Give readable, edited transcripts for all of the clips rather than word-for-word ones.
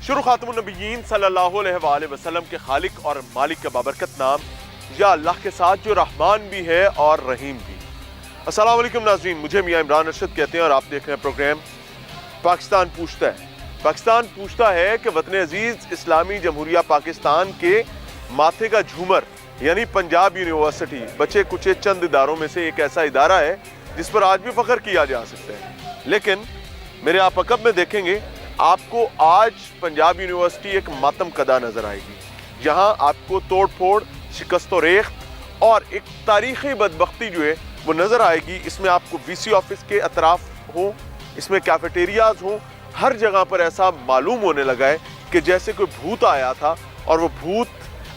शुरू खातमुन नबीयीन सल्लल्लाहु अलैहि वसल्लम के खालिक और मालिक का बाबरकत नाम या अल्लाह के साथ जो रहमान भी है और रहीम भी। अस्सलाम वालेकुम नाज़रीन, मुझे मियां इमरान अरशद कहते हैं और आप देख रहे हैं प्रोग्राम पाकिस्तान पूछता है। पाकिस्तान पूछता है कि वतन अजीज़ इस्लामी जमहूरिया पाकिस्तान के माथे का झूमर यानी पंजाब यूनिवर्सिटी बचे कुचे चंद इदारों में से एक ऐसा इदारा है जिस पर आज भी फ़ख्र किया जा सकता है। लेकिन मेरे आप अकब में देखेंगे आपको आज पंजाब यूनिवर्सिटी एक मातम कदा नज़र आएगी, जहां आपको तोड़ फोड़, शिकस्त और रेख्त और एक तारीख़ी बदबख्ती जो है वो नज़र आएगी। इसमें आपको वीसी ऑफिस के अतराफ़ हो, इसमें कैफेटेरियाज़ हों, हर जगह पर ऐसा मालूम होने लगा है कि जैसे कोई भूत आया था और वो भूत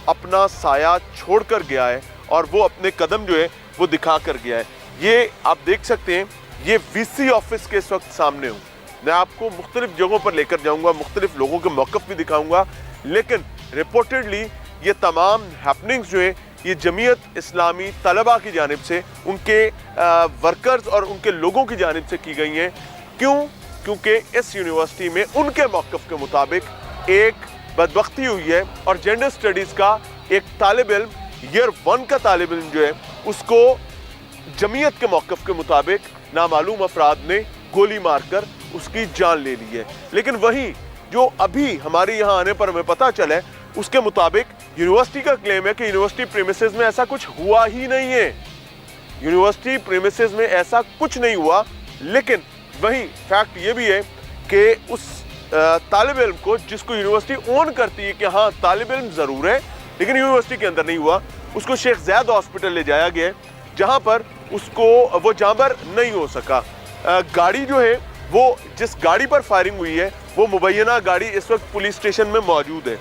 अपना साया छोड़ कर गया है और वो अपने कदम जो है वो दिखा कर गया है। ये आप देख सकते हैं, ये वीसी ऑफिस के इस वक्त सामने हूँ। मैं आपको मुख्तलिफ जगहों पर लेकर जाऊँगा, मुख्तलिफ लोगों के मौक़िफ़ भी दिखाऊँगा, लेकिन रिपोर्टेडली ये तमाम हैपनिंग्स जो है ये जमीयत इस्लामी तलबा की जानिब से, उनके वर्कर्स और उनके लोगों की जानिब से की गई हैं। क्यों? क्योंकि इस यूनिवर्सिटी में उनके मौक़िफ़ के मुताबिक एक बदबख्ती हुई है और जेंडर स्टडीज़ का एक तालिब इल्म, ईयर 1 का तालिब इल्म जो है उसको जमीयत के मौक़िफ़ के मुताबिक नामालूम अफराद ने गोली मारकर उसकी जान ले ली है। लेकिन वहीं जो अभी हमारे यहाँ आने पर हमें पता चला है उसके मुताबिक यूनिवर्सिटी का क्लेम है कि यूनिवर्सिटी प्रीमिसेस में ऐसा कुछ हुआ ही नहीं है। यूनिवर्सिटी प्रीमिसेस में ऐसा कुछ नहीं हुआ, लेकिन वहीं फैक्ट ये भी है कि उस तालिब इल्म को, जिसको यूनिवर्सिटी ओन करती है कि हाँ तालिब इल्म ज़रूर है लेकिन यूनिवर्सिटी के अंदर नहीं हुआ, उसको शेख ज़ैद हॉस्पिटल ले जाया गया है, जहाँ पर उसको वो जांबर नहीं हो सका। गाड़ी जो है वो, जिस गाड़ी पर फायरिंग हुई है वो मुबैना गाड़ी इस वक्त पुलिस स्टेशन में मौजूद है,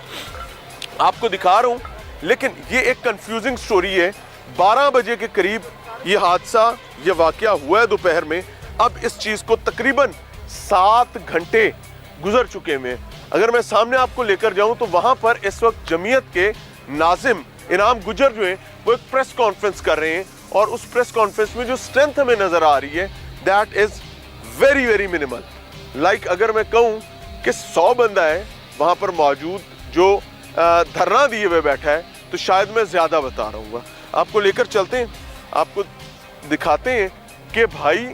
आपको दिखा रहा हूँ। लेकिन ये एक कंफ्यूजिंग स्टोरी है। 12 बजे के करीब ये हादसा, ये वाक़या हुआ है दोपहर में। अब इस चीज़ को तकरीबन 7 घंटे गुजर चुके हैं। अगर मैं सामने आपको लेकर जाऊँ तो वहाँ पर इस वक्त जमीयत के नाजिम इनाम गुजर जो है वो एक प्रेस कॉन्फ्रेंस कर रहे हैं और उस प्रेस कॉन्फ्रेंस में जो स्ट्रेंथ हमें नज़र आ रही है that is very very minimal. Like अगर मैं कहूँ कि 100 बंदा है वहाँ पर मौजूद जो धरना दिए हुए बैठा है तो शायद मैं ज़्यादा बता रहा हूँ। आपको लेकर चलते हैं, आपको दिखाते हैं कि भाई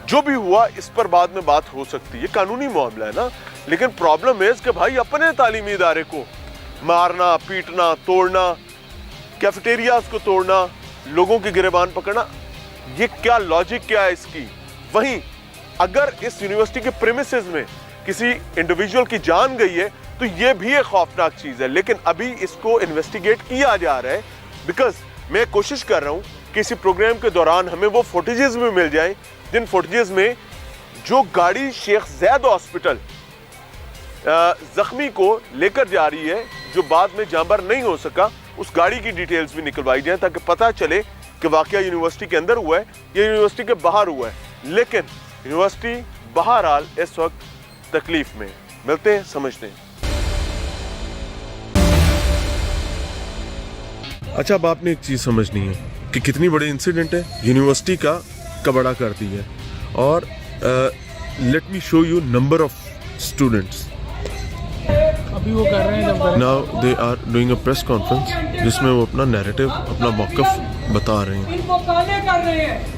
जो भी हुआ इस पर बाद में बात हो सकती है, कानूनी मामला है ना। लेकिन प्रॉब्लम है कि भाई अपने तालीमी इदारे को मारना, पीटना, तोड़ना, कैफेटेरियाज को तोड़ना, लोगों की गिरबान पकड़ना, ये क्या लॉजिक क्या है इसकी। वहीं अगर इस यूनिवर्सिटी के प्रीमिसेस में किसी इंडिविजुअल की जान गई है तो ये भी एक खौफनाक चीज़ है। लेकिन अभी इसको इन्वेस्टिगेट किया जा रहा है बिकॉज मैं कोशिश कर रहा हूँ कि इसी प्रोग्राम के दौरान हमें वो फुटेजेस भी मिल जाएं जिन फुटेजेस में जो गाड़ी शेख ज़ैद हॉस्पिटल ज़ख्मी को लेकर जा रही है, जो बाद में जांबर नहीं हो सका, उस गाड़ी की डिटेल्स भी निकलवाई जाए ताकि पता चले कि वाकया यूनिवर्सिटी के अंदर हुआ है या यूनिवर्सिटी के बाहर हुआ है। लेकिन यूनिवर्सिटी बहरहाल इस वक्त तकलीफ में। मिलते हैं, समझते हैं। अच्छा, अब आपने एक चीज़ समझनी है कि कितनी बड़ी इंसिडेंट है, यूनिवर्सिटी का कबड़ा कर दी है। और let me show you number of students. अभी वो कर रहे हैं, now they are doing a press conference जिसमें वो अपना नैरेटिव, अपना मौक़िफ़ बता रहे हैं। इनको काले कर रहे हैं।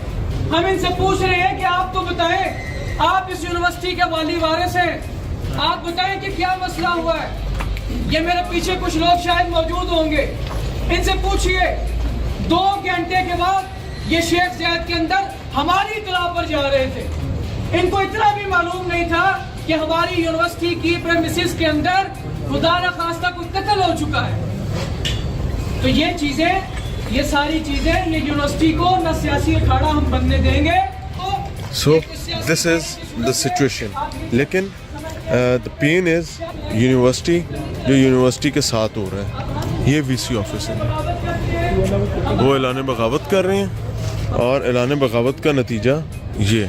हम इनसे पूछ रहे हैं कि आप तो बताएं, आप इस यूनिवर्सिटी के वाली वारिस हैं, आप बताएं कि क्या मसला हुआ है। ये मेरे पीछे कुछ लोग शायद मौजूद होंगे, इनसे पूछिए। 2 घंटे के बाद ये शेख ज़ैद के अंदर हमारी इत्तला पर जा रहे थे। इनको इतना भी मालूम नहीं था कि हमारी यूनिवर्सिटी की प्रेमिसेस के अंदर खुदा न खास्ता कोई कत्ल हो चुका है। तो ये चीजें, ये सारी चीजें, ये यूनिवर्सिटी को न सियासी अखाड़ा हम बनने देंगे। So this is the situation. लेकिन द पेन इज यूनिवर्सिटी, जो यूनिवर्सिटी के साथ हो रहा है, ये वीसी ऑफिस है, वो ऐलान बगावत कर रहे हैं और ऐलान बगावत का नतीजा ये।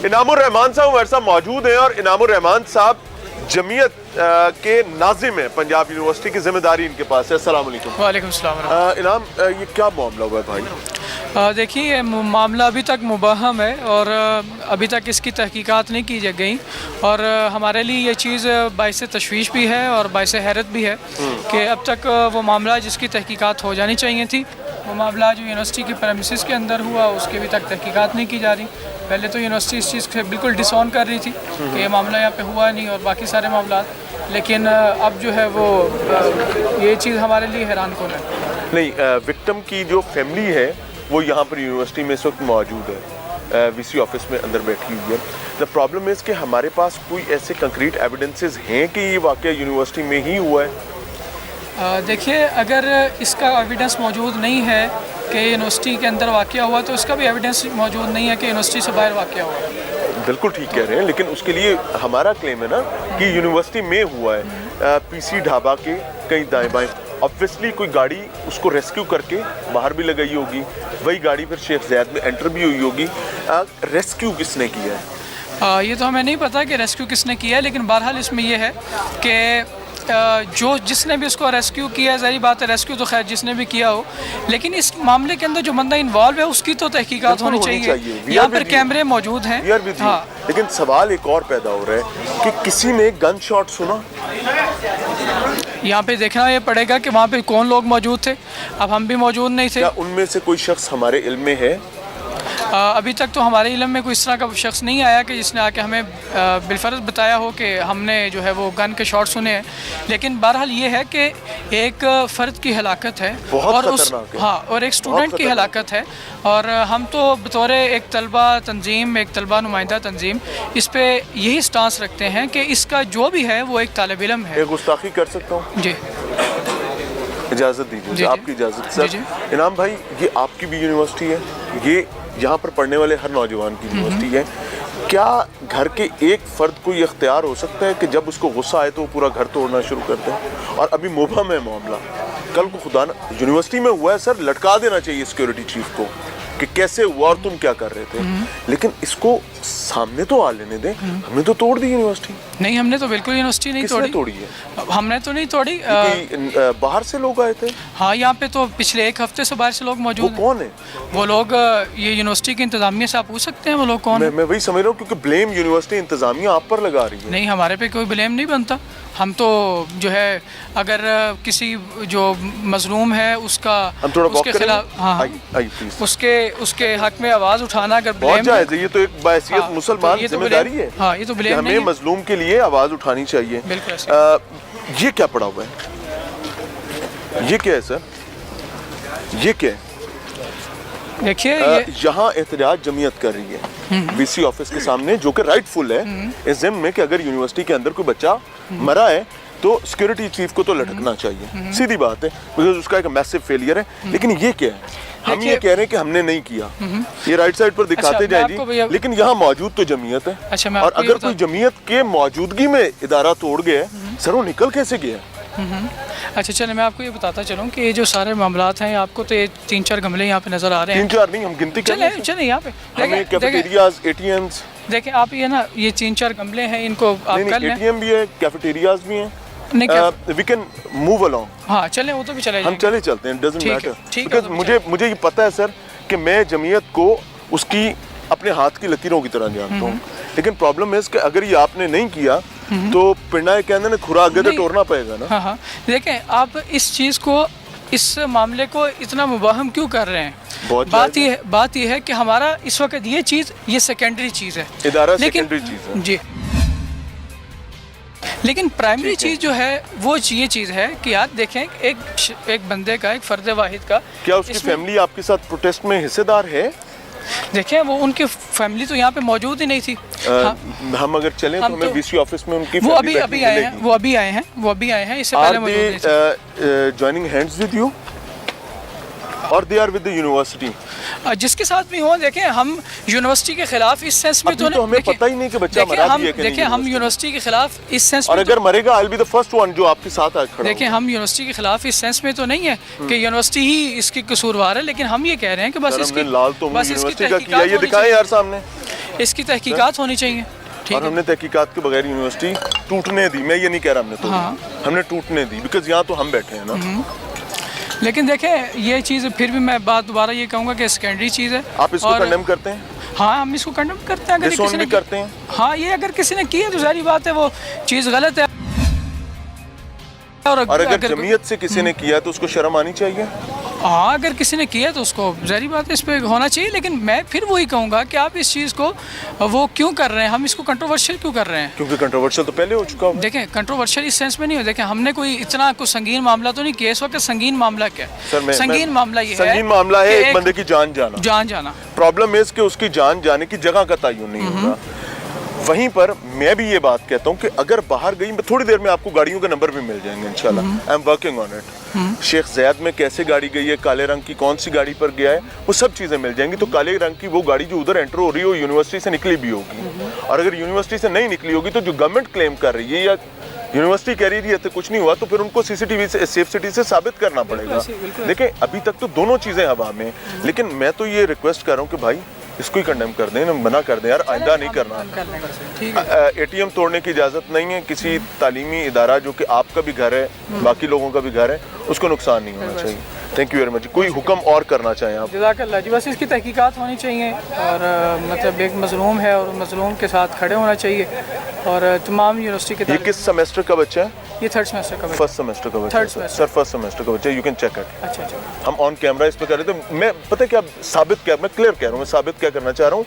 इनामुर रहमान साहब हमारे साथ मौजूद हैं और इनामुर रहमान साहब जमीयत के नाजिम है पंजाब यूनिवर्सिटी की जिम्मेदारी इनके पास है। अस्सलाम वालेकुम। वालेकुम सलाम। इनाम, ये क्या मामला हुआ है भाई? देखिए, ये मामला अभी तक मुबहम है और अभी तक इसकी तहकीकात नहीं की गई और हमारे लिए ये चीज़ बाइस तशवीश भी है और बाइस हैरत भी है कि अब तक वो मामला जिसकी तहकीकात हो जानी चाहिए थी, वो मामला जो यूनिवर्सिटी के प्रेमिसेस के अंदर हुआ उसकी अभी तक तहकीकात नहीं की जा रही। पहले तो यूनिवर्सिटी इस चीज़ से बिल्कुल डिसऑन कर रही थी कि ये मामला यहाँ पे हुआ नहीं और बाकी सारे मामला, लेकिन अब जो है वो ये चीज़ हमारे लिए हैरान कौन है। नहीं, विक्टिम की जो फैमिली है वो यहाँ पर यूनिवर्सिटी में इस वक्त मौजूद है, वीसी ऑफिस में अंदर बैठी हुई है। द प्रॉब्लम इज़ कि हमारे पास कोई ऐसे कंक्रीट एविडेंसेस हैं कि ये वाक़या यूनिवर्सिटी में ही हुआ है? देखिए, अगर इसका एविडेंस मौजूद नहीं है कि यूनिवर्सिटी के अंदर वाक़या हुआ तो इसका भी एविडेंस मौजूद नहीं है कि यूनिवर्सिटी से बाहर वाक़या हुआ। बिल्कुल ठीक कह रहे हैं, लेकिन उसके लिए हमारा क्लेम है ना कि यूनिवर्सिटी में हुआ है। पीसी ढाबा के कहीं दाएं बाएं ऑब्वियसली कोई गाड़ी उसको रेस्क्यू करके बाहर भी लगाई होगी, वही गाड़ी फिर शेख ज़ैद में एंटर भी हुई होगी। रेस्क्यू किसने किया है? ये तो हमें नहीं पता कि रेस्क्यू किसने किया है, लेकिन बहरहाल इसमें यह है कि जो जिसने भी उसको रेस्क्यू किया, ज़ाहिर बात है रेस्क्यू तो खैर जिसने भी किया हो, लेकिन इस मामले के अंदर जो बंदा इन्वॉल्व है उसकी तो तहकीकात होनी चाहिए। यहाँ पर कैमरे मौजूद हैं। हाँ। लेकिन सवाल एक और पैदा हो रहा है कि किसी ने गन शॉट सुना? यहाँ पे देखना ये पड़ेगा कि वहाँ पे कौन लोग मौजूद थे। अब हम भी मौजूद नहीं थे। क्या उनमें से कोई शख्स हमारे इल्म में है? अभी तक तो हमारे इल्म में कोई इस तरह का शख्स नहीं आया कि जिसने आके हमें बिलफर्ज बताया हो कि हमने जो है वो गन के शॉट सुने हैं, लेकिन बहरहाल ये है कि एक फ़र्द की हलाकत है और और एक स्टूडेंट की हलाकत है, और हम तो बतौर एक तलबा तंजीम, एक तलबा नुमाइंदा तंजीम इस पे यही स्टांस रखते हैं कि इसका जो भी है वो एक तालिब इल्म है। गुस्ताखी कर सकता हूँ? जी, इजाज़त दीजिए। आपकी इजाज़त सर। इनाम भाई, ये आपकी भी यूनिवर्सिटी है, ये यहाँ पर पढ़ने वाले हर नौजवान की यूनिवर्सिटी है। क्या घर के एक फ़र्द को ये इख्तियार हो सकता है कि जब उसको गुस्सा आए तो वो पूरा घर तोड़ना शुरू कर दे? और अभी मुबहम है मामला, कल को खुदा न यूनिवर्सिटी में हुआ है सर, लटका देना चाहिए सिक्योरिटी चीफ को कि कैसे हुआ और तुम क्या कर रहे थे, लेकिन इसको सामने तो आ लेने दें। हमने तो तोड़ दी यूनिवर्सिटी। नहीं, हमने तो बिल्कुल यूनिवर्सिटी नहीं तोड़ी। तोड़ी है? हमने तो नहीं तोड़ी। बाहर से लोग आए थे? हाँ, यहाँ पे तो पिछले एक हफ्ते से बाहर से लोग मौजूद हैं। कौन है वो लोग? ये यूनिवर्सिटी की इंतजामिया से आप पूछ सकते हैं वो लोग कौन है। मैं वही समझ रहा हूँ, क्योंकि ब्लेम यूनिवर्सिटी इंतजामिया आप पर लगा रही है। नहीं, हमारे पे कोई ब्लेम नहीं बनता। हम तो जो है अगर किसी जो मजलूम है उसका हम थोड़ा उसके खिलाफ, हाँ, उसके हक में आवाज़ उठाना अगर बहुत जायज़ है। ये तो एक बायसियत मुसलमान जिम्मेदारी है। हाँ, ये तो ब्लेम हमें मजलूम के लिए आवाज़ उठानी चाहिए। ये क्या पड़ा हुआ है? ये क्या है सर? ये क्या है? देखिए, यहाँ एहतजाज जमीयत कर रही है वीसी ऑफिस के सामने, जो कि राइटफुल है इस ज़िम्न में कि अगर यूनिवर्सिटी के अंदर कोई बच्चा मरा है तो सिक्योरिटी चीफ को तो लटकना चाहिए, सीधी बात है, बिकॉज उसका एक मैसिव फेलियर है। लेकिन ये क्या है? हम ये कह रहे हैं कि हमने नहीं किया, ये राइट साइड पर दिखाते जाए जी, लेकिन यहाँ मौजूद तो जमीयत है। और अगर कोई जमीयत के मौजूदगी में इदारा तोड़ गया सर, वो निकल कैसे गया? अच्छा, चलिए मैं आपको ये बताता चलूँ कि ये जो सारे मामलात हैं, आपको तो ये 3-4 गमले यहाँ पे नज़र आ रहे हैं। 3-4 नहीं, हम गिनती कर रहे हैं। चले यहाँ पे कैफेटेरियाज, एटीएम्स देखें आप, ये ना ये 3-4 गमले हैं, इनको आप कर लें। एटीएम भी है, कैफेटेरियाज भी हैं। We can move along. हाँ, चलें, वो तो भी चले, हम चलते हैं, doesn't matter. ठीक है, मुझे ये पता है सर कि मैं जमीयत को उसकी अपने हाथ की लकीरों की तरह जानता हूँ, लेकिन प्रॉब्लम है कि अगर ये आपने नहीं किया तो पिंडा के अंदर खुरा आगे तो तोड़ना पड़ेगा ना। हाँ, देखें आप इस चीज़ को, इस मामले को इतना मुबाहम क्यों कर रहे हैं? बात ये है कि हमारा इस वक्त ये चीज़, ये सेकेंडरी चीज़ है, इदारा सेकेंडरी चीज़ है जी, लेकिन प्राइमरी चीज़ जो है वो ये चीज़ है कि यार देखें, एक बंदे का, एक फ़र्द वाहिद का, क्या उसकी फैमिली आपके साथ प्रोटेस्ट में हिस्सेदार है? देखें, वो उनकी फैमिली तो यहाँ पे मौजूद ही नहीं थी। हम अगर चलें तो हमें वीसी ऑफिस में उनकी वो अभी आए हैं, इससे पहले मौजूद थे। जॉइनिंग हैंड्स विद यू और they are with the university? जिसके साथ भी हो, देखें हम यूनिवर्सिटी के खिलाफ इस सेंस में तो हमें पता ही नहीं कि बच्चा मरा भी है कि नहीं। देखिए, हम यूनिवर्सिटी के खिलाफ इस सेंस में, और अगर मरेगा I will be the first one जो आपके साथ आज खड़ा। देखिए, हम यूनिवर्सिटी के खिलाफ इस सेंस में तो नहीं है कि यूनिवर्सिटी ही इसकी कसूरवार है, लेकिन हम ये कह रहे हैं कि बस इसकी लाल तो यूनिवर्सिटी का किया, ये दिखाएं यार सामने, इसकी तहकीकात होनी चाहिए। और हमने तहकीकात के बगैर यूनिवर्सिटी टूटने दी। मैं ये नहीं कह रहा हमने तोड़ी, हमने टूटने दी, बिकॉज यहाँ तो हम बैठे हैं ना। लेकिन देखें ये चीज़ फिर भी मैं बात दोबारा ये कहूँगा कि सेकेंडरी चीज़ है। आप इसको कंडेम करते हैं? हाँ, हम इसको कंडेम करते हैं। अगर डिसोन किसी ने भी करते हैं? हाँ, ये अगर किसी ने की है तो जारी बात है वो चीज़ गलत है। और अगर जमीयत से किसी ने किया तो उसको शर्म आनी चाहिए। हाँ, अगर किसी ने किया तो उसको जारी बात है इस पर होना चाहिए। लेकिन मैं फिर वही कहूँगा कि आप इस चीज़ को वो क्यों कर रहे हैं, हम इसको कंट्रोवर्शियल क्यों कर रहे हैं? क्योंकि कंट्रोवर्शियल तो पहले हो चुका है। देखें, कंट्रोवर्शियल इस सेंस में नहीं हो। देखें, हमने कोई इतना कुछ संगीन मामला तो नहीं किया इस वक्त। संगीन मामला क्या है? संगीन मामला ये है, संगीन मामला है एक बंदे की जान जाना। प्रॉब्लम है कि उसकी जान जाने की जगह का तयन नहीं होगा। वहीं पर मैं भी ये बात कहता हूँ कि अगर बाहर गई, मैं थोड़ी देर में आपको गाड़ियों के नंबर भी मिल जाएंगे इंशाल्लाह। I am working on it. Sheikh Zayed में कैसे गाड़ी गई है, काले रंग की कौन सी गाड़ी पर गया है, वो सब चीज़ें मिल जाएंगी। तो काले रंग की वो गाड़ी जो उधर एंटर हो रही है वो यूनिवर्सिटी से निकली भी होगी, और अगर यूनिवर्सिटी से नहीं निकली होगी तो जो गवर्नमेंट क्लेम कर रही है या यूनिवर्सिटी कह रही है तो कुछ नहीं हुआ, तो फिर उनको सीसीटीवी से, सेफ सिटी से साबित करना पड़ेगा। देखिए, अभी तक तो दोनों चीज़ें हवा में, लेकिन मैं तो ये रिक्वेस्ट कर रहा हूँ कि भाई इसको ही कंडेम कर दें, मना कर दें यार, आइंदा नहीं करना। एटीएम तोड़ने की इजाज़त नहीं है। किसी तालीमी इदारा जो कि आपका भी घर है, बाकी लोगों का भी घर है, उसको नुकसान नहीं होना चाहिए। Thank you very much. कोई हुक्म और करना चाहें आप? जज़ाकल्लाह जी, बस इसकी तहकीकात होनी चाहिए, और मतलब एक मज़लूम है और मज़लूम के साथ खड़े होना चाहिए। और तमाम यूनिवर्सिटी के। ये किस सेमेस्टर का बच्चा है? ये थर्ड सेमेस्टर का बच्चा। फर्स्ट सेमेस्टर का बच्चा? सर फर्स्ट सेमेस्टर का बच्चा। You can check it. अच्छा। हम ऑन कैमरा इस पे कर रहे थे। मैं पता है क्या मैं क्लियर कह रहा हूँ, मैं साबित क्या करना चाह रहा हूँ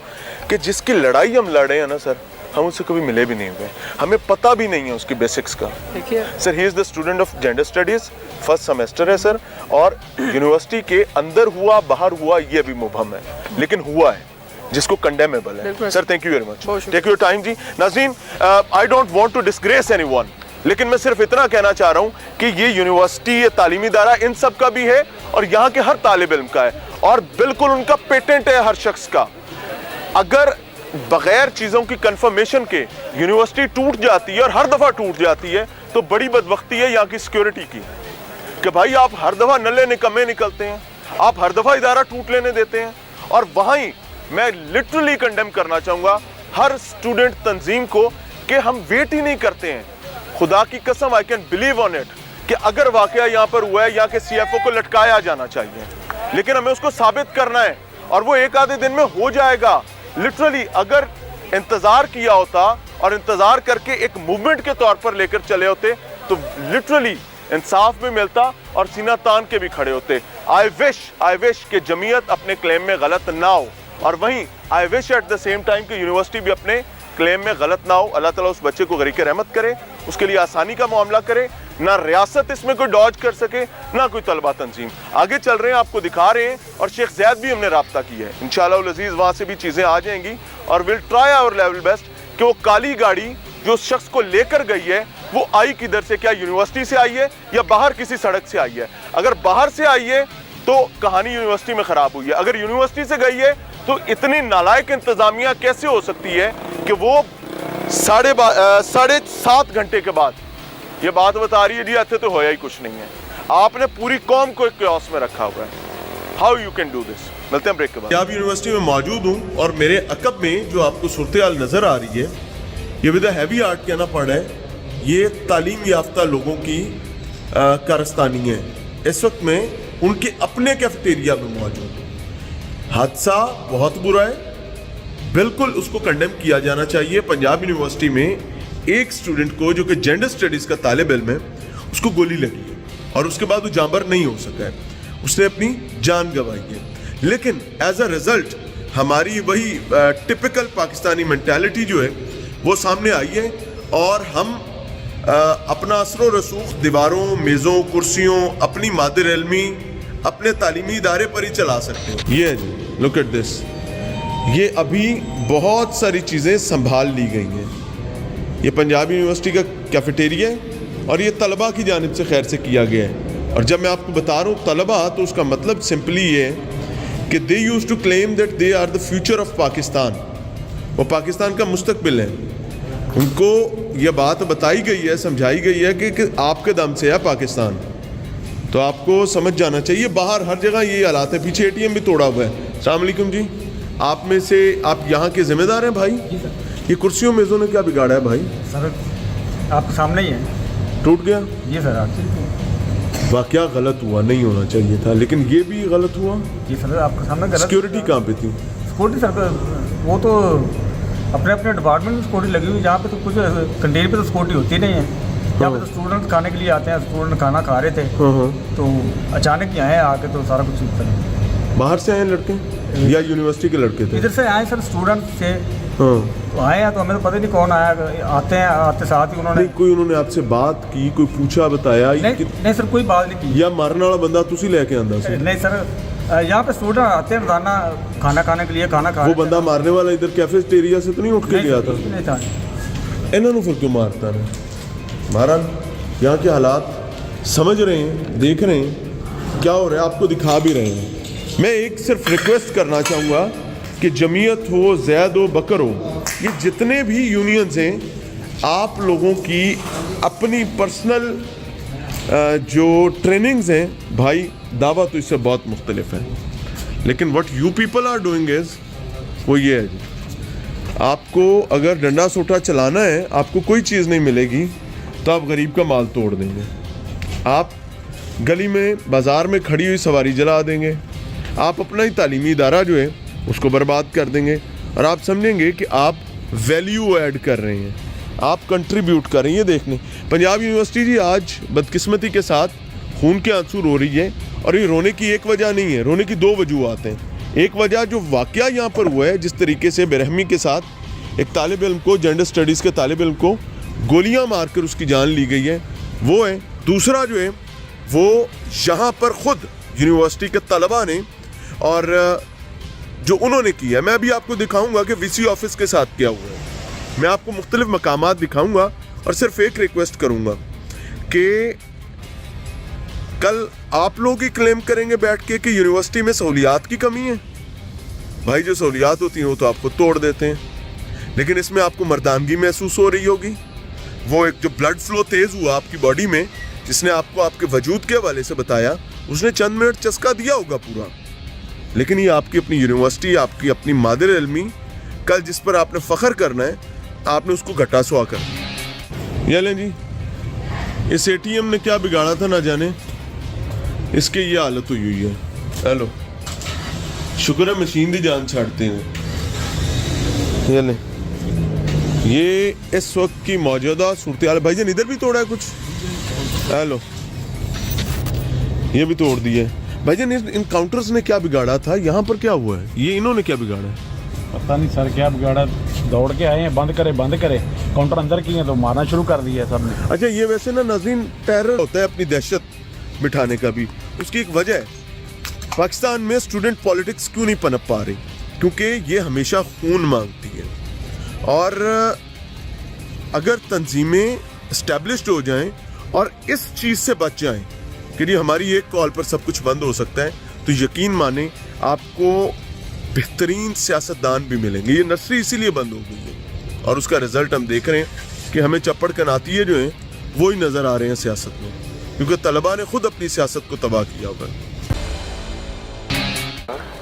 कि जिसकी लड़ाई हम लड़ रहे हैं ना सर, हम उससे कभी मिले भी नहीं हुए, हमें पता भी नहीं है उसकी बेसिक्स का। देखिए sir, he is the student of gender studies, first semester है सर, और यूनिवर्सिटी के अंदर हुआ बाहर हुआ ये भी मुबहम है, लेकिन हुआ है जिसको कंडेमेबल है। Sir thank you very much, take your time ji. नाज़रीन, I don't want to disgrace anyone, लेकिन मैं सिर्फ इतना कहना चाह रहा हूँ कि ये यूनिवर्सिटी, ये तालीमी इदारा इन सब का भी है और यहाँ के हर तालिब इल्म का है, और बिल्कुल उनका पेटेंट है हर शख्स का। अगर बगैर चीज़ों की कंफर्मेशन के यूनिवर्सिटी टूट जाती है और हर दफ़ा टूट जाती है तो बड़ी बदबख्ती है यहाँ की सिक्योरिटी की, कि भाई आप हर दफ़ा नल्ले निकम्मे निकलते हैं, आप हर दफ़ा इदारा टूट लेने देते हैं। और वहीं मैं लिटरली कंडेम करना चाहूँगा हर स्टूडेंट तंजीम को कि हम वेट ही नहीं करते हैं। खुदा की कसम, I can believe on it कि अगर वाकया यहाँ पर हुआ है, यहाँ के CFO को लटकाया जाना चाहिए, लेकिन हमें उसको साबित करना है, और वो एक आधे दिन में हो जाएगा। लिटरली अगर इंतज़ार किया होता और इंतज़ार करके एक मूवमेंट के तौर पर लेकर चले होते तो लिटरली इंसाफ भी मिलता और सीना तान के भी खड़े होते। आई विश कि जमीयत अपने क्लेम में गलत ना हो, और वहीं I wish at the same time कि यूनिवर्सिटी भी अपने क्लेम में गलत ना हो। अल्लाह ताला उस बच्चे को गरीक रहमत करे, उसके लिए आसानी का मामला करे, ना रियासत इसमें कोई डॉज कर सके, ना कोई तलबा तंजीम। आगे चल रहे हैं, आपको दिखा रहे हैं, और शेख ज़ैद भी हमने राब्ता किया है। इंशाअल्लाह अज़ीज़ वहाँ से भी चीज़ें आ जाएंगी, और will try our level best कि वो काली गाड़ी जो उस शख्स को लेकर गई है वो आई किधर से, क्या यूनिवर्सिटी से आई है या बाहर किसी सड़क से आई है। अगर बाहर से आई है तो कहानी यूनिवर्सिटी में ख़राब हुई है, अगर यूनिवर्सिटी से गई है तो इतनी नालायक इंतज़ामिया कैसे हो सकती है कि वो 7.5 घंटे के बाद ये बात बता रही है जी ऐसे तो होया ही कुछ नहीं है, आपने पूरी कौम को एक क्योस में रखा हुआ है। How you can do this? मिलते हैं ब्रेक के बाद। आप यूनिवर्सिटी में मौजूद हूँ और मेरे अकब में जो आपको सूरत-ए-हाल नज़र आ रही है, ये विद हैवी आर्ट कहना पड़ रहा है, ये तालीम याफ्ता लोगों की कारस्तानी है। इस वक्त में उनके अपने कैफेटेरिया में मौजूद। हादसा बहुत बुरा है, बिल्कुल उसको कंडेम किया जाना चाहिए। पंजाब यूनिवर्सिटी में एक स्टूडेंट को जो कि जेंडर स्टडीज़ का तालिब इल्म है, उसको गोली लगी है और उसके बाद वो जांबर नहीं हो सका है, उसने अपनी जान गंवाई है। लेकिन एज अ रिज़ल्ट हमारी वही टिपिकल पाकिस्तानी मेंटालिटी जो है वो सामने आई है, और हम अपना असर व रसूख दीवारों, मेज़ों, कुर्सियों, अपनी मादर इल्मी अपने तालीमी इदारे पर ही चला सकते हैं। ये जी, लुक एट दिस, ये अभी बहुत सारी चीज़ें संभाल ली गई हैं। ये पंजाब यूनिवर्सिटी का कैफेटेरिया है और ये तलबा की जानिब से खैर से किया गया है। और जब मैं आपको बता रहा हूँ तलबा, तो उसका मतलब सिंपली ये है कि they used to claim that they are the future of Pakistan, वो पाकिस्तान का मुस्तकबिल है। उनको ये बात बताई गई है, समझाई गई है कि आपके दम से है पाकिस्तान, तो आपको समझ जाना चाहिए। बाहर हर जगह ये हालात है, पीछे ATM भी तोड़ा हुआ है। अस्सलाम वालेकुम जी, आप में से आप यहाँ के ज़िम्मेदार हैं भाई? ये कुर्सियों मेज़ों ने क्या बिगाड़ा है भाई? सर आपके सामने ही है। टूट गया? जी सर आपसे वाकया गलत हुआ, नहीं होना चाहिए था, लेकिन ये भी गलत हुआ। जी सर आपके सामने गलत। सिक्योरिटी कहाँ पे थी? सिक्योरिटी सर वो तो अपने अपने डिपार्टमेंट में सिक्योरिटी लगी हुई, जहाँ पे तो कुछ कंटेनर पे तो सिक्योरिटी होती नहीं है। यहाँ पे तो स्टूडेंट खाने के लिए आते हैं, स्टूडेंट खाना खा रहे थे तो अचानक यहाँ आके तो सारा कुछ बाहर से आए लड़के या यूनिवर्सिटी के लड़के थे? इधर से आए सर, स्टूडेंट थे तो आए हैं, तो हमें तो पता ही नहीं कौन आया। आते साथ ही उन्होंने नहीं, कोई उन्होंने आपसे बात की, कोई पूछा बताया? नहीं सर कोई बात नहीं की। या मारने वाला बंदा तुसी लेके आंदा सी? नहीं सर यहाँ पे स्टूडेंट आते हैं रोजाना खाना खाने के लिए, खाना खा वो बंदा मारने वाला इधर कैफेटेरिया से तो नहीं उठ के गया था? नहीं था। इन्होंने फिर क्यों मारता है? महाराज यहाँ के हालात समझ रहे हैं, देख रहे हैं क्या हो रहा है, आपको दिखा भी रहे हैं। मैं एक सिर्फ रिक्वेस्ट करना चाहूँगा कि जमीयत हो, ज़ैद हो, बकर हो, ये जितने भी यूनियंस हैं, आप लोगों की अपनी पर्सनल जो ट्रेनिंग्स हैं भाई, दावा तो इससे बहुत मुख्तलिफ है, लेकिन what you people are doing is वो ये है जी, आपको अगर डंडा सोटा चलाना है, आपको कोई चीज़ नहीं मिलेगी तो आप गरीब का माल तोड़ देंगे, आप गली में बाज़ार में खड़ी हुई सवारी जला देंगे, आप अपना ही तालीमी इदारा जो है उसको बर्बाद कर देंगे, और आप समझेंगे कि आप वैल्यू ऐड कर रहे हैं, आप कंट्रीब्यूट कर रहे हैं। ये देखने पंजाब यूनिवर्सिटी जी आज बदकिस्मती के साथ खून के आंसू रो रही है, और ये रोने की एक वजह नहीं है, रोने की दो वजूहत हैं। एक वजह जो वाक़या यहाँ पर हुआ है, जिस तरीके से बेरहमी के साथ एक तालिब इल्म को, जेंडर स्टडीज़ के तालिब इल्म को गोलियाँ मार कर उसकी जान ली गई है, वो है। दूसरा जो है वो यहाँ पर ख़ुद यूनिवर्सिटी के तलबा ने और जो उन्होंने किया है, मैं अभी आपको दिखाऊंगा कि वीसी ऑफिस के साथ क्या हुआ है, मैं आपको मुख्तलिफ मकामात दिखाऊंगा, और सिर्फ एक रिक्वेस्ट करूंगा कि कल आप लोग ही क्लेम करेंगे बैठ के कि यूनिवर्सिटी में सहूलियात की कमी है। भाई जो सहूलियात होती हैं वो तो आपको तोड़ देते हैं, लेकिन इसमें आपको मर्दानगी महसूस हो रही होगी, वो एक जो ब्लड फ्लो तेज़ हुआ आपकी बॉडी में, जिसने आपको आपके वजूद के हवाले से बताया, उसने चंद मिनट चस्का दिया होगा पूरा, लेकिन ये आपकी अपनी यूनिवर्सिटी, आपकी अपनी मादर इल्मी, कल जिस पर आपने फ़ख्र करना है, आपने उसको घटा सुहा कर दिया। ये लें जी, इस ATM ने क्या बिगाड़ा था ना जाने, इसके ये हालत हुई हुई है। हेलो, शुक्र है मशीन दी जान छाड़ते हैं। ये लें, ये इस वक्त की मौजूदा सूरत हाल। भाईजान इधर भी तोड़ा है कुछ? हेलो, ये भी तोड़ दिया है। भाईजान इन काउंटर्स ने क्या बिगाड़ा था, यहाँ पर क्या हुआ है, ये इन्होंने क्या बिगाड़ा है? पता नहीं सर क्या बिगाड़ा, दौड़ के आए हैं, बंद करे काउंटर अंदर किए हैं तो मारना शुरू कर दिया सर ने। अच्छा, ये वैसे ना नाज़रीन, टेरर होता है अपनी दहशत मिटाने का भी, उसकी एक वजह है। पाकिस्तान में स्टूडेंट पॉलिटिक्स क्यों नहीं पनप पा रही? क्योंकि ये हमेशा खून मांगती है, और अगर तंजीमें इस्टेब्लिश्ड हो जाएं और इस चीज़ से बच जाएं कि नहीं हमारी एक कॉल पर सब कुछ बंद हो सकता है, तो यकीन माने आपको बेहतरीन सियासतदान भी मिलेंगे। ये नर्सरी इसीलिए बंद हो गई है, और उसका रिजल्ट हम देख रहे हैं कि हमें चप्पड़ कनातिये जो हैं वो ही नज़र आ रहे हैं सियासत में, क्योंकि तलबा ने खुद अपनी सियासत को तबाह किया होगा।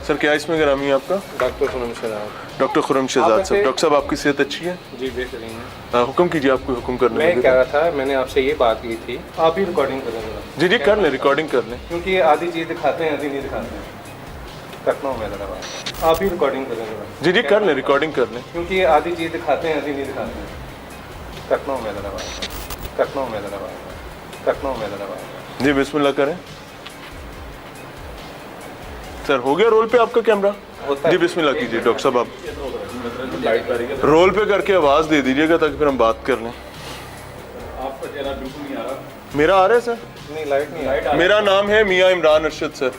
सर क्या इसमें ग्रामी है आपका? डॉक्टर खुरम शहजाद। डॉक्टर खुरम शहजाद साहब। डॉक्टर साहब आपकी सेहत अच्छी है? जी बेहतरीन है। हुक्म कीजिए, आपको हुक्म करने मैं कह रहा था, मैंने आपसे ये बात की थी, आप ही रिकॉर्डिंग करें जरा। जी जी कर लें, रिकॉर्डिंग कर लें, क्योंकि ये आधी चीज़ दिखाते हैं, आधी नहीं दिखाते हैं। करना मैं ज़रा बात, आप ही रिकॉर्डिंग करें जरा। जी जी कर लें, रिकॉर्डिंग कर लें, क्योंकि ये आधी चीज़ दिखाते हैं, आधी नहीं दिखाते हैं। करना मैं ज़रा बात, करना मैं ज़रा बात, करना मैं ज़रा बात। जी बिस्मिल्लाह करें। सर हो गया रोल पे आपका कैमरा? जी बिस्मिल्लाह कीजिए डॉक्टर साहब, आप रोल पे करके आवाज़ दे दीजिएगा ताकि फिर हम बात कर लें। आपका चेहरा बिल्कुल नहीं आ रहा। मेरा आ रहा है सर? नहीं, लाइट नहीं आ मेरा नाम है मियाँ इमरान अरशद सर।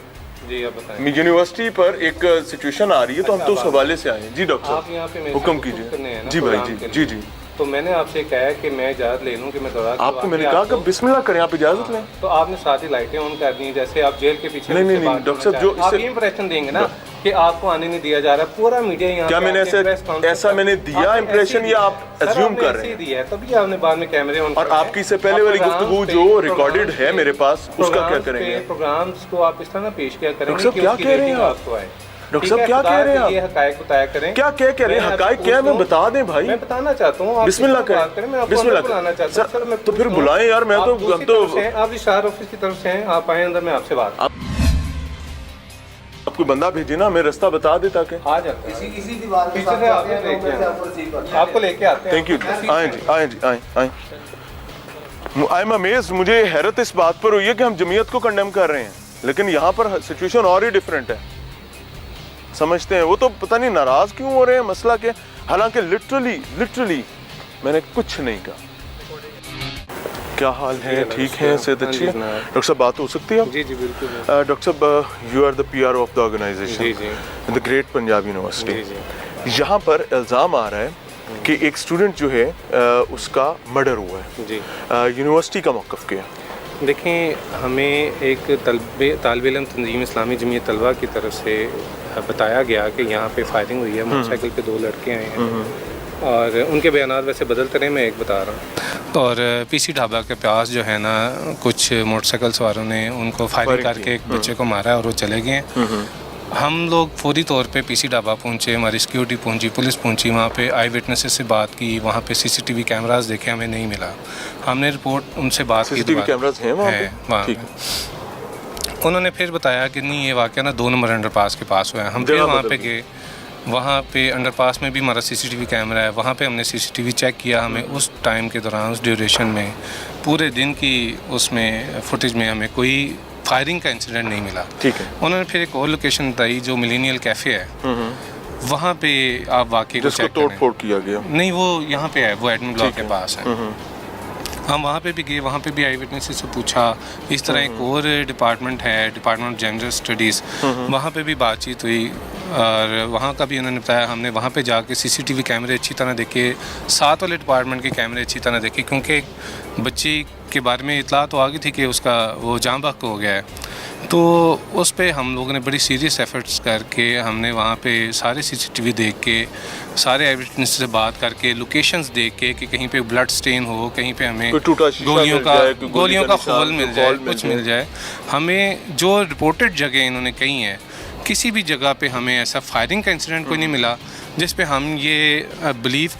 जी आप बताएं। यूनिवर्सिटी पर एक सिचुएशन आ रही है, तो हम तो उस हवाले से आए हैं। जी डॉक्टर आप यहाँ पे साहब मेरे हुक्म साथ करने कीजिए। हैं ना जी भाई, प्रोग्राम जी के जी लिए। जी। तो मैंने आपसे कहा है कि मैं इजाज़त ले लूँ कि मैं दौरा आपको मैंने कहा कि बिस्मिल्लाह करें, आप इजाज़त लें। तो आपने साथ ही लाइटें ऑन कर दी, जैसे आप जेल के पीछे नहीं, मुझसे नहीं, बात डॉक्टर करना साहब, जो चाहते हैं। आप इससे- ये इंप्रेशन देंगे ना कि आपको आने नहीं दिया जा रहा, पूरा मीडिया यहाँ क्या पे मैंने आपके press conference ऐसा मैंने दिया आपने इंप्रेशन, ऐसे या ही आप दिया। assume सर, कर आपने रहे हैं? ऐसे ही दिया है, तभी आपने बाद में कैमरे ऑन और आपकी इससे पहले वाली गुफ्तगू जो रिकॉर्डेड है मेरे पास, उसका क्या करेंगे? प्रोग्राम्स को आप इस तरह पेश किया करेंगे डॉक्टर साहब, कि क्या उसकी कह रहे हैं रेटिंग आप? आपको आए। डॉक्टर साहब क्या कह रहे हैं ये आप? हकायक बताया करें। क्या कह रहे हैं? हकायक क्या है मैं बता दें भाई। मैं बताना चाहता हूँ, बिस्मिल्लाह करें, बिस्मिल्लाह बुलाना चाहता हूँ सर। मैं तो फिर बुलाएं यार, मैं तो हम तो आप इशार ऑफिस की तरफ से हैं, आप आए अंदर, मैं आपसे बात आपको बंदा भेजे ना, मैं रास्ता बता दे ताकि आ जाता है। इसी दीवार पीछे से आपको लेके आते हैं। Thank you. आए जी, आए जी, आए आए। आई एम अमेज्ड, मुझे हैरत इस बात पर हुई है कि हम जमीयत को कंडेम कर रहे हैं, लेकिन यहाँ पर सिचुएशन और ही डिफरेंट है। समझते हैं वो तो पता नहीं नाराज क्यों हो रहे हैं, मसला क्या, हालांकि लिटरली मैंने कुछ नहीं कहा। क्या हाल है? ठीक है, सेहत अच्छी है? डॉक्टर साहब बात हो सकती है? जी जी बिल्कुल। डॉक्टर साहब you are the PR of the organisation जी जी द ग्रेट पंजाब यूनिवर्सिटी। जी जी यहाँ पर इल्ज़ाम आ रहा है कि एक स्टूडेंट जो है उसका मर्डर हुआ है। जी यूनिवर्सिटी का मौक़िफ़ क्या है? देखें, हमें एक तालिब इल्म तंजीम इस्लामी जमीयत तलबा की तरफ से बताया गया कि यहाँ पे फायरिंग हुई है, मोटरसाइकिल पे 2 लड़के आए हैं और उनके बयानात वैसे बदलते रहे, मैं एक बता रहा हूँ। और PC ढाबा के पास जो है ना, कुछ मोटरसाइकिल सवारों ने उनको फायरिंग करके एक बच्चे को मारा और वो चले गए। हम लोग फौरी तौर पे PC ढाबा पहुँचे, हमारी सिक्योरिटी पहुँची, पुलिस पहुँची, वहाँ पे आई विटनेसेस से बात की, वहाँ पे CCTV कैमरास देखे, हमें नहीं मिला। हमने रिपोर्ट उनसे बात की, CCTV कैमरास हैं वहाँ पे? वहाँ ठीक पे। उन्होंने फिर बताया कि नहीं, ये वाक़या ना 2 नंबर अंडरपास के पास हुआ है। हम फिर वहाँ पे गए, वहाँ पे अंडरपास में भी हमारा CCTV कैमरा है, वहाँ पे हमने CCTV चेक किया। हमें उस टाइम के दौरान, उस ड्यूरेशन में, पूरे दिन की उसमें फुटेज में हमें कोई फायरिंग का इंसिडेंट नहीं मिला। ठीक है। उन्होंने फिर एक और लोकेशन बताई जो मिलेनियल कैफ़े है, वहाँ पे आप वाकई को जिसको चेक करें। तोड़-फोड़ किया गया। नहीं, वो यहाँ पे है, वो एडमिन ब्लॉक के पास है। हम वहाँ पे भी गए, वहाँ पे भी आई विटनेस से पूछा। इस तरह एक और डिपार्टमेंट है, डिपार्टमेंट ऑफ जेंडर स्टडीज़, वहाँ पे भी बातचीत हुई और वहाँ का भी उन्होंने बताया। हमने वहाँ पे जाके CCTV कैमरे अच्छी तरह देखे, साथ वाले डिपार्टमेंट के कैमरे अच्छी तरह देखे, क्योंकि बच्ची के बारे में इतला तो आ गई थी कि उसका वो जान बहक हो गया है। तो उस पे हम लोगों ने बड़ी सीरियस एफर्ट्स करके हमने वहाँ पे सारे CCTV देख के, सारे एविडेंस से बात करके, लोकेशंस देख के कि कहीं पे ब्लड स्टेन हो, कहीं पे हमें कोई टूटा शीशा गोलियों मिल जाए, कोई गोलियों गोली का का खोल निशान, मिल कोई जाए, बॉल मिल कुछ जाए। मिल जाए। हमें जो रिपोर्टेड जगह इन्होंने कही हैं, किसी भी जगह पे हमें ऐसा फायरिंग का इंसिडेंट कोई नहीं मिला जिस पे हम ये बिलीव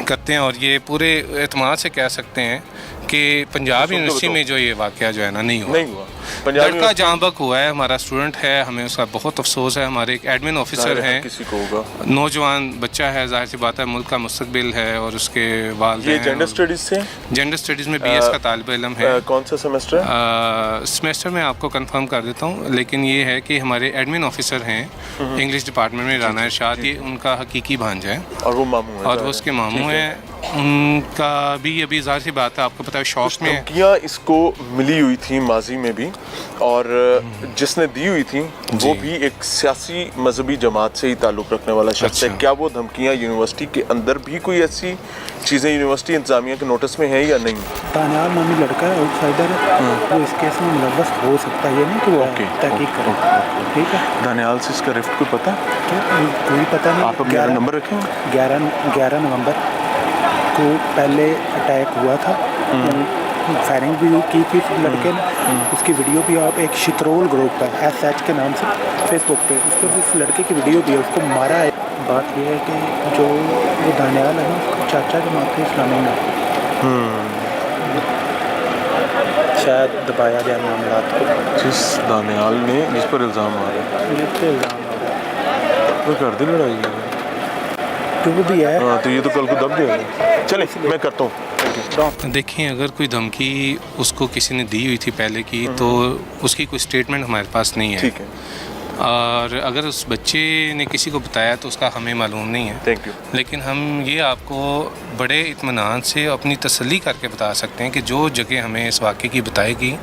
करते हैं और ये पूरे एतमाद से कह सकते हैं कि पंजाब यूनिवर्सिटी में जो ये वाक़या जो है ना नहीं हुआ। लड़का जहाँ बक हुआ है, हमारा स्टूडेंट है, हमें उसका बहुत अफसोस है। हमारे एक एडमिन ऑफिसर हैं, किसी को होगा, नौजवान बच्चा है, जाहिर सी बात है, मुल्क का मुस्तकबिल है और उसके वालिदैन। ये जेंडर स्टडीज से? जेंडर स्टडीज़ में BS का तालिब इल्म है। कौन सा सेमेस्टर है? सेमेस्टर में आपको कंफर्म कर देता हूँ, लेकिन ये है कि हमारे एडमिन ऑफिसर हैं इंग्लिश डिपार्टमेंट में, राना इरशाद, ये उनका हकीकी भांजा है और वो मामू है, और वो उसके मामू हैं। उनका भी अभी जाहिर सी बात है, आपको पता है, शौक में है। धमकियाँ इसको मिली हुई थी माजी में भी, और जिसने दी हुई थी वो भी एक सियासी मजहबी जमात से ही ताल्लुक़ रखने वाला शख्स है। अच्छा। क्या वो धमकियाँ यूनिवर्सिटी के अंदर भी कोई ऐसी चीज़ें यूनिवर्सिटी इंतजामिया के नोटिस में है या नहीं? तानियाल नामी लड़का है, आउटसाइडर है, वो इस केस में मुलव्वस हो सकता है, ये नहीं कि वो तहकीक करे। ठीक है, दानियाल से इसका रिफ्ट कोई पता? कोई पता नहीं। आप अपना नंबर रखें। 11 नवंबर को पहले अटैक हुआ था, फायरिंग भी की थी लड़के ने। उसकी वीडियो भी आप एक शितरोल ग्रुप है SH के नाम से फेसबुक पे, उस पर उस लड़के की वीडियो भी है, उसको मारा है। बात यह है कि जो वो दानियाल है ना, उसका चाचा जमात इस्लामी में शायद दबाया गया मामला को। जिस दानियाल ने, जिस पर इल्ज़ाम आ रहा है, जिस पे इल्ज़ाम आ रहा है, वो कर दी लड़ाई है। जो भी है। हाँ, तो ये तो कल को दब गया। चले, मैं करता हूँ। देखिए, अगर कोई धमकी उसको किसी ने दी हुई थी पहले की, तो उसकी कोई स्टेटमेंट हमारे पास नहीं है। ठीक है। और अगर उस बच्चे ने किसी को बताया तो उसका हमें मालूम नहीं है। Thank you. लेकिन हम ये आपको बड़े इत्मीनान से अपनी तसल्ली करके बता सकते हैं कि जो जगह हमें इस वाक़े की बताएगी,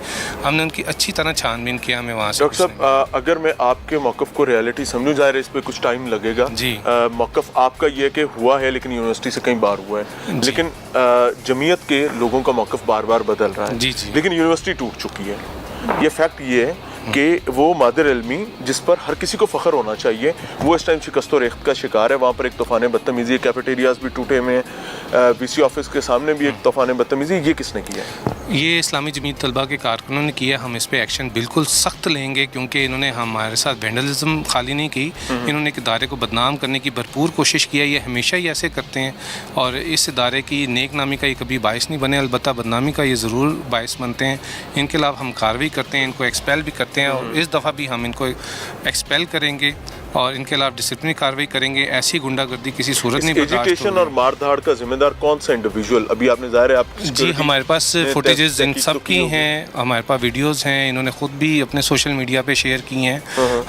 हमने उनकी अच्छी तरह छानबीन किया। हमें वहाँ से डॉक्टर साहब, अगर मैं आपके मौक़िफ़ को रियलिटी समझूँ, ज़ाहिर है इस पर कुछ टाइम लगेगा जी। मौक़िफ़ आपका ये है कि हुआ है लेकिन यूनिवर्सिटी से कई बार हुआ है, लेकिन जमीयत के लोगों का मौक़िफ़ बार बार बदल रहा है। जी जी। लेकिन यूनिवर्सिटी टूट चुकी है। ये फैक्ट ये है कि वो मादर इल्मी जिस पर हर किसी को फ़ख्र होना चाहिए, वो इस टाइम शिकस्त और रेख्त का शिकार है। वहाँ पर एक तूफ़ान बदतमीज़ी, कैफेटेरियाज़ भी टूटे हुए हैं, VC ऑफिस के सामने भी एक तूफ़ान बदतमीज़ी। ये किसने किया है? یہ اسلامی جمعیت طلبہ کے کارکنوں نے کیا، ہم اس پہ ایکشن بالکل سخت لیں گے، کیونکہ انہوں نے ہمارے ساتھ وینڈلزم خالی نہیں کی، انہوں نے ایک ادارے کو بدنام کرنے کی بھرپور کوشش کیا. یہ ہمیشہ ہی ایسے کرتے ہیں اور اس ادارے کی نیک نامی کا یہ کبھی باعث نہیں بنے، البتہ بدنامی کا یہ ضرور باعث بنتے ہیں. ان کے خلاف ہم کارروائی کرتے ہیں، ان کو ایکسپیل بھی کرتے ہیں، اور اس دفعہ بھی ہم ان کو ایکسپیل کریں گے اور ان کے خلاف ڈسپلنری کارروائی کریں گے. ایسی غنڈہ گردی کسی صورت نہیں برداشت ایجیٹیشن ہوگی. اور مار دھاڑ کا ذمہ دار کون سا انڈیویجول؟ ابھی آپ نے ظاہر ہے آپ جی ہمارے پاس فوٹیجز ان سب کی ہیں، ہمارے پاس ویڈیوز ہیں، انہوں نے خود بھی اپنے سوشل میڈیا پہ شیئر کی ہیں.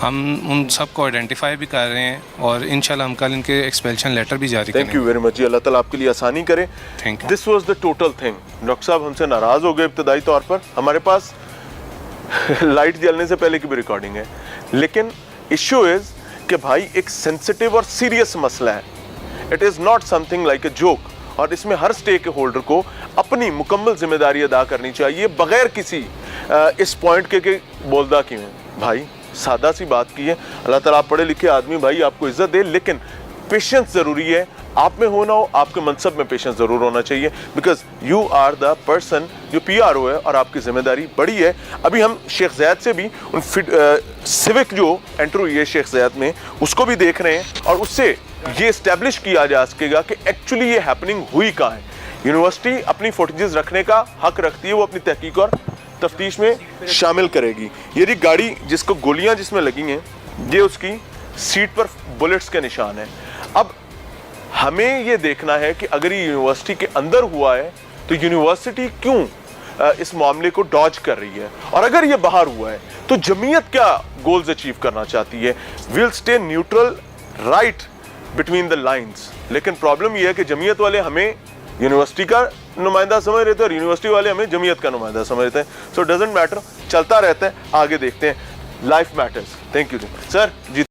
ہم ان سب کو آئیڈینٹیفائی بھی کر رہے ہیں اور انشاءاللہ ہم کل ان کے ایکسپیلشن لیٹر بھی جاری کریں گے. تھینک یو ویری مچ جی، اللہ تعالیٰ آپ کے لیے آسانی کرے. Thank you. This was the total thing. Doctor صاحب ہم سے ناراض ہو گئے ابتدائی طور پر، ہمارے پاس لائٹ جلنے سے پہلے کی بھی ریکارڈنگ ہے، لیکن ایشو از کہ بھائی ایک سینسٹیو اور سیریس مسئلہ ہے. It is not some thing like a joke, اور اس میں ہر اسٹیک ہولڈر کو اپنی مکمل ذمہ داری ادا کرنی چاہیے بغیر کسی اس پوائنٹ کے کہ بولدا کیوں ہے. بھائی سادہ سی بات کی ہے، اللہ تعالیٰ آپ پڑھے لکھے آدمی بھائی آپ کو عزت دے، لیکن پیشنس ضروری ہے. آپ میں ہونا ہو، آپ کے منصب میں پیشنس ضرور ہونا چاہیے، because you are the person جو پی آر او ہے اور آپ کی ذمہ داری بڑی ہے. ابھی ہم شیخ زید سے بھی ان سیوک جو انٹر ہوئی ہے شیخ زید میں اس کو بھی دیکھ رہے ہیں، اور اس سے یہ اسٹیبلش کیا جا سکے گا کہ ایکچولی یہ ہیپننگ ہوئی کہاں ہے. یونیورسٹی اپنی فوٹیجز رکھنے کا حق رکھتی ہے، وہ اپنی تحقیق اور تفتیش میں شامل کرے گی. یہ جی گاڑی جس کو گولیاں جس میں لگی ہیں، یہ اس کی سیٹ پر بلٹس کے نشان ہیں. اب ہمیں یہ دیکھنا ہے کہ اگر یہ یونیورسٹی کے اندر ہوا ہے تو یونیورسٹی کیوں اس معاملے کو ڈاج کر رہی ہے، اور اگر یہ باہر ہوا ہے تو جمعیت کیا گولز اچیو کرنا چاہتی ہے. We'll stay neutral right between the lines. لیکن پرابلم یہ ہے کہ جمعیت والے ہمیں یونیورسٹی کا نمائندہ سمجھ رہتے ہیں اور یونیورسٹی والے ہمیں جمعیت کا نمائندہ سمجھتے ہیں. سو ڈزنٹ میٹر، چلتا رہتا ہے، آگے دیکھتے ہیں. Life matters. تھینک یو جی سر. جی